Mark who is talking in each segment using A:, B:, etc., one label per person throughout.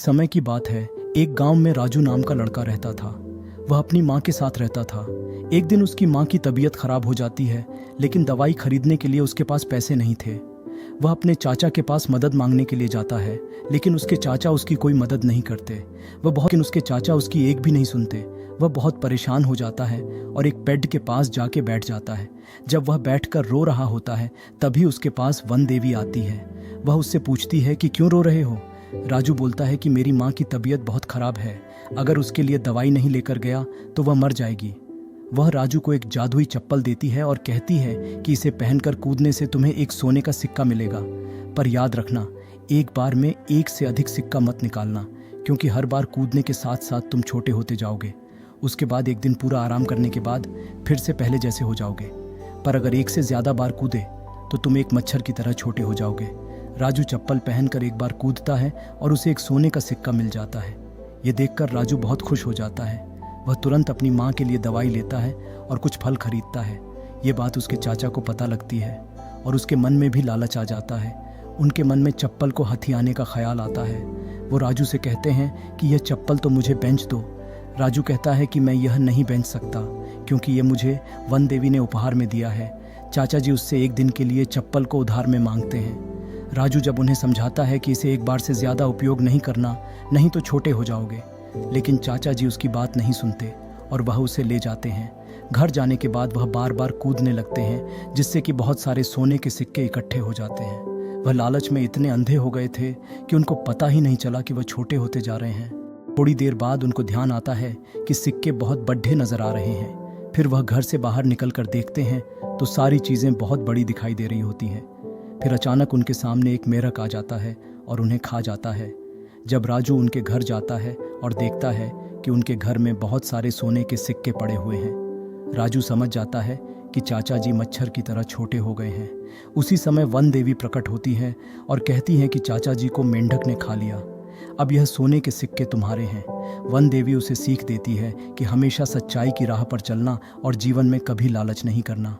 A: समय की बात है। एक गांव में राजू नाम का लड़का रहता था। वह अपनी माँ के साथ रहता था। एक दिन उसकी माँ की तबीयत खराब हो जाती है, लेकिन दवाई खरीदने के लिए उसके पास पैसे नहीं थे। वह अपने चाचा के पास मदद मांगने के लिए जाता है, लेकिन उसके चाचा उसकी कोई मदद नहीं करते। उसके चाचा उसकी एक भी नहीं सुनते। वह बहुत परेशान हो जाता है और एक बेड के पास जाके बैठ जाता है। जब वह बैठकर रो रहा होता है, तभी उसके पास वन देवी आती है। वह उससे पूछती है कि क्यों रो रहे हो। राजू बोलता है कि मेरी माँ की तबीयत बहुत खराब है, अगर उसके लिए दवाई नहीं लेकर गया तो वह मर जाएगी। वह राजू को एक जादुई चप्पल देती है और कहती है कि इसे पहनकर कूदने से तुम्हें एक सोने का सिक्का मिलेगा। पर याद रखना, एक बार में एक से अधिक सिक्का मत निकालना, क्योंकि हर बार कूदने के साथ साथ तुम छोटे होते जाओगे। उसके बाद एक दिन पूरा आराम करने के बाद फिर से पहले जैसे हो जाओगे। पर अगर एक से ज़्यादा बार कूदे तो तुम एक मच्छर की तरह छोटे हो जाओगे। राजू चप्पल पहनकर एक बार कूदता है और उसे एक सोने का सिक्का मिल जाता है। ये देखकर राजू बहुत खुश हो जाता है। वह तुरंत अपनी माँ के लिए दवाई लेता है और कुछ फल खरीदता है। ये बात उसके चाचा को पता लगती है और उसके मन में भी लालच आ जाता है। उनके मन में चप्पल को हथियाने का ख्याल आता है। वो राजू से कहते हैं कि यह चप्पल तो मुझे बेच दो। राजू कहता है कि मैं यह नहीं बेच सकता, क्योंकि यह मुझे वन देवी ने उपहार में दिया है। चाचा जी उससे एक दिन के लिए चप्पल को उधार में मांगते हैं। राजू जब उन्हें समझाता है कि इसे एक बार से ज़्यादा उपयोग नहीं करना, नहीं तो छोटे हो जाओगे, लेकिन चाचा जी उसकी बात नहीं सुनते और वह उसे ले जाते हैं। घर जाने के बाद वह बार बार कूदने लगते हैं, जिससे कि बहुत सारे सोने के सिक्के इकट्ठे हो जाते हैं। वह लालच में इतने अंधे हो गए थे कि उनको पता ही नहीं चला कि वह छोटे होते जा रहे हैं। थोड़ी देर बाद उनको ध्यान आता है कि सिक्के बहुत बड़े नजर आ रहे हैं। फिर वह घर से बाहर निकल कर देखते हैं तो सारी चीज़ें बहुत बड़ी दिखाई दे रही होती हैं। फिर अचानक उनके सामने एक मेढक आ जाता है और उन्हें खा जाता है। जब राजू उनके घर जाता है और देखता है कि उनके घर में बहुत सारे सोने के सिक्के पड़े हुए हैं, राजू समझ जाता है कि चाचा जी मच्छर की तरह छोटे हो गए हैं। उसी समय वन देवी प्रकट होती है और कहती है कि चाचा जी को मेंढक ने खा लिया, अब यह सोने के सिक्के तुम्हारे हैं। वन देवी उसे सीख देती है कि हमेशा सच्चाई की राह पर चलना और जीवन में कभी लालच नहीं करना।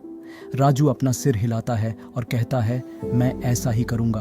A: राजू अपना सिर हिलाता है और कहता है, मैं ऐसा ही करूँगा।